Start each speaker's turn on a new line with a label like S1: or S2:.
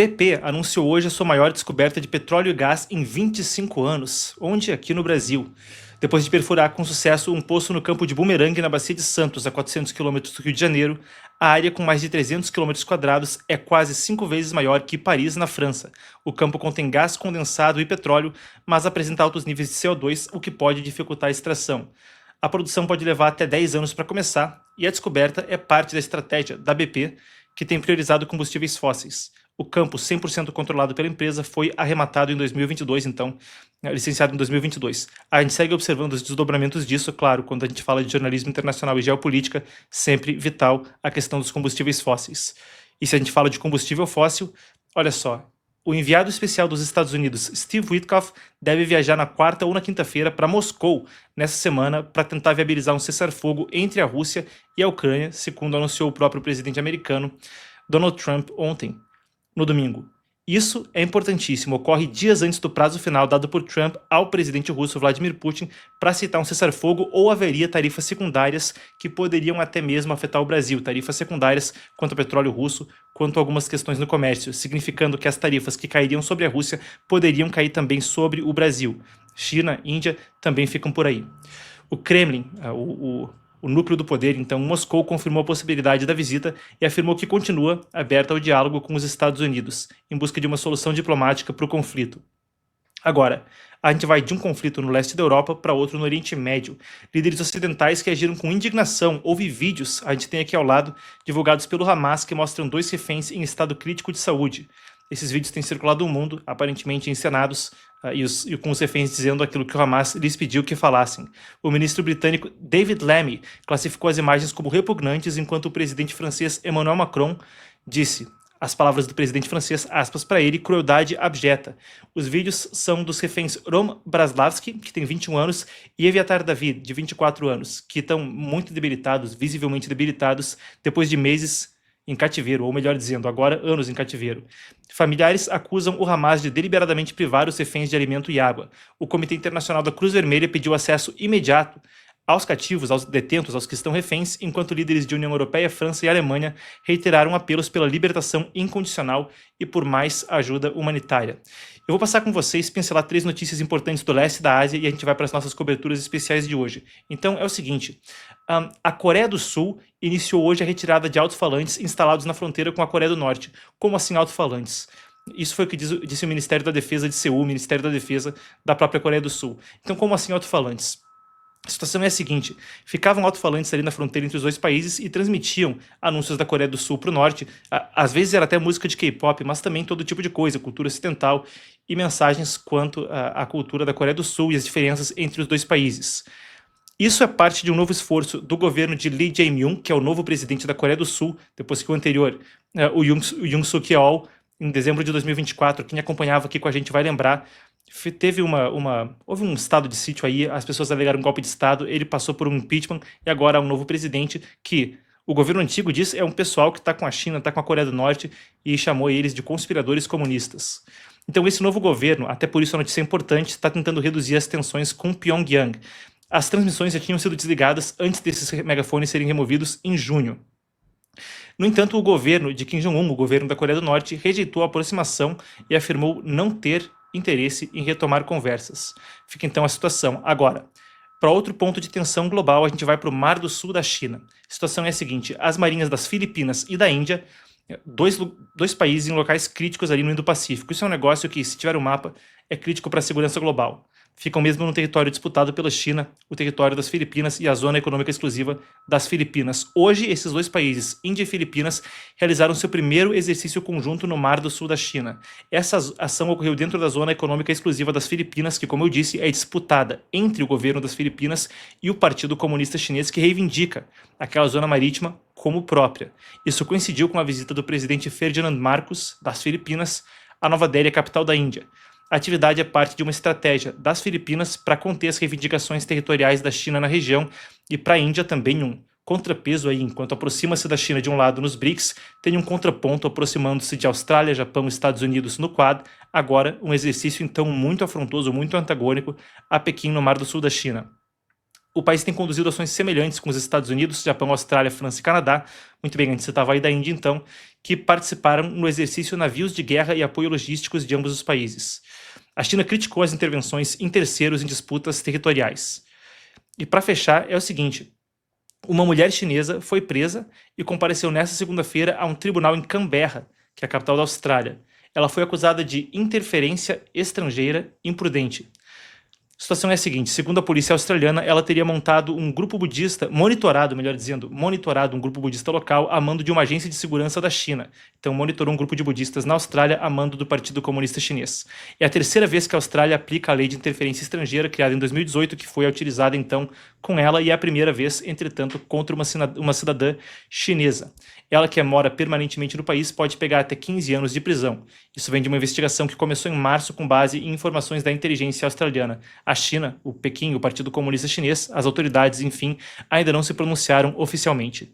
S1: BP anunciou hoje a sua maior descoberta de petróleo e gás em 25 anos, onde? Aqui no Brasil. Depois de perfurar com sucesso um poço no campo de Bumerangue, na Bacia de Santos, a 400 quilômetros do Rio de Janeiro, a área com mais de 300 quilômetros quadrados é quase 5 vezes maior que Paris, na França. O campo contém gás condensado e petróleo, mas apresenta altos níveis de CO2, o que pode dificultar a extração. A produção pode levar até 10 anos para começar, e a descoberta é parte da estratégia da BP, que tem priorizado combustíveis fósseis. O campo 100% controlado pela empresa foi arrematado em 2022, então, licenciado em 2022. A gente segue observando os desdobramentos disso, claro, quando a gente fala de jornalismo internacional e geopolítica, sempre vital a questão dos combustíveis fósseis. E se a gente fala de combustível fóssil, olha só, o enviado especial dos Estados Unidos, Steve Witkoff, deve viajar na quarta ou na quinta-feira para Moscou nessa semana para tentar viabilizar um cessar-fogo entre a Rússia e a Ucrânia, segundo anunciou o próprio presidente americano Donald Trump ontem, no domingo. Isso é importantíssimo, ocorre dias antes do prazo final dado por Trump ao presidente russo Vladimir Putin para aceitar um cessar-fogo ou haveria tarifas secundárias que poderiam até mesmo afetar o Brasil, tarifas secundárias quanto ao petróleo russo, quanto a algumas questões no comércio, significando que as tarifas que cairiam sobre a Rússia poderiam cair também sobre o Brasil. China, Índia também ficam por aí. O Kremlin, o núcleo do poder, então, Moscou confirmou a possibilidade da visita e afirmou que continua aberta ao diálogo com os Estados Unidos, em busca de uma solução diplomática para o conflito. Agora, a gente vai de um conflito no leste da Europa para outro no Oriente Médio. Líderes ocidentais que agiram com indignação. Houve vídeos, a gente tem aqui ao lado, divulgados pelo Hamas, que mostram 2 reféns em estado crítico de saúde. Esses vídeos têm circulado no mundo, aparentemente encenados, e com os reféns dizendo aquilo que o Hamas lhes pediu que falassem. O ministro britânico David Lammy classificou as imagens como repugnantes, enquanto o presidente francês Emmanuel Macron disse, as palavras do presidente francês, aspas para ele, crueldade abjeta. Os vídeos são dos reféns Rom Braslavski, que tem 21 anos, e Eviatar David, de 24 anos, que estão muito debilitados, visivelmente debilitados, depois de meses em cativeiro, ou melhor dizendo, agora anos em cativeiro. Familiares acusam o Hamas de deliberadamente privar os reféns de alimento e água. O Comitê Internacional da Cruz Vermelha pediu acesso imediato aos cativos, aos detentos, aos que estão reféns, enquanto líderes de União Europeia, França e Alemanha reiteraram apelos pela libertação incondicional e por mais ajuda humanitária. Eu vou passar com vocês, pincelar 3 notícias importantes do leste da Ásia e a gente vai para as nossas coberturas especiais de hoje. Então é o seguinte, a Coreia do Sul iniciou hoje a retirada de alto-falantes instalados na fronteira com a Coreia do Norte. Como assim alto-falantes? Isso foi o que disse o Ministério da Defesa de Seul, o Ministério da Defesa da própria Coreia do Sul. Então como assim alto-falantes? A situação é a seguinte, ficavam alto-falantes ali na fronteira entre os 2 países e transmitiam anúncios da Coreia do Sul para o norte, às vezes era até música de K-pop, mas também todo tipo de coisa, cultura ocidental e mensagens quanto à cultura da Coreia do Sul e as diferenças entre os 2 países. Isso é parte de um novo esforço do governo de Lee Jae-myung, que é o novo presidente da Coreia do Sul, depois que o anterior, o Yoon Suk-yeol, em dezembro de 2024, quem acompanhava aqui com a gente vai lembrar, houve um estado de sítio aí, as pessoas alegaram um golpe de estado, ele passou por um impeachment e agora há um novo presidente que o governo antigo diz é um pessoal que está com a China, está com a Coreia do Norte e chamou eles de conspiradores comunistas. Então esse novo governo, até por isso a notícia é importante, está tentando reduzir as tensões com Pyongyang. As transmissões já tinham sido desligadas antes desses megafones serem removidos em junho. No entanto, o governo de Kim Jong-un, o governo da Coreia do Norte, rejeitou a aproximação e afirmou não ter interesse em retomar conversas. Fica então a situação. Agora, para outro ponto de tensão global, a gente vai para o Mar do Sul da China. A situação é a seguinte, as marinhas das Filipinas e da Índia, dois países em locais críticos ali no Indo-Pacífico. Isso é um negócio que, se tiver um mapa, é crítico para a segurança global. Ficam mesmo no território disputado pela China, o território das Filipinas e a zona econômica exclusiva das Filipinas. Hoje, esses 2 países, Índia e Filipinas, realizaram seu primeiro exercício conjunto no Mar do Sul da China. Essa ação ocorreu dentro da zona econômica exclusiva das Filipinas, que, como eu disse, é disputada entre o governo das Filipinas e o Partido Comunista Chinês, que reivindica aquela zona marítima como própria. Isso coincidiu com a visita do presidente Ferdinand Marcos, das Filipinas, à Nova Delhi, a capital da Índia. A atividade é parte de uma estratégia das Filipinas para conter as reivindicações territoriais da China na região e para a Índia também um contrapeso aí, enquanto aproxima-se da China de um lado nos BRICS, tem um contraponto aproximando-se de Austrália, Japão e Estados Unidos no Quad, agora um exercício então muito afrontoso, muito antagônico a Pequim no Mar do Sul da China. O país tem conduzido ações semelhantes com os Estados Unidos, Japão, Austrália, França e Canadá, muito bem, antes você estava aí da Índia então, que participaram no exercício navios de guerra e apoio logísticos de ambos os países. A China criticou as intervenções em terceiros em disputas territoriais. E para fechar, é o seguinte: uma mulher chinesa foi presa e compareceu nesta segunda-feira a um tribunal em Canberra, que é a capital da Austrália. Ela foi acusada de interferência estrangeira imprudente. A situação é a seguinte: segundo a polícia australiana, ela teria montado um grupo budista, monitorado, melhor dizendo, monitorado um grupo budista local a mando de uma agência de segurança da China. Então monitorou um grupo de budistas na Austrália a mando do Partido Comunista Chinês. É a terceira vez que a Austrália aplica a lei de interferência estrangeira, criada em 2018, que foi utilizada então com ela, e é a primeira vez, entretanto, contra uma cidadã chinesa. Ela, que mora permanentemente no país, pode pegar até 15 anos de prisão. Isso vem de uma investigação que começou em março com base em informações da inteligência australiana. A China, o Pequim, o Partido Comunista Chinês, as autoridades, enfim, ainda não se pronunciaram oficialmente.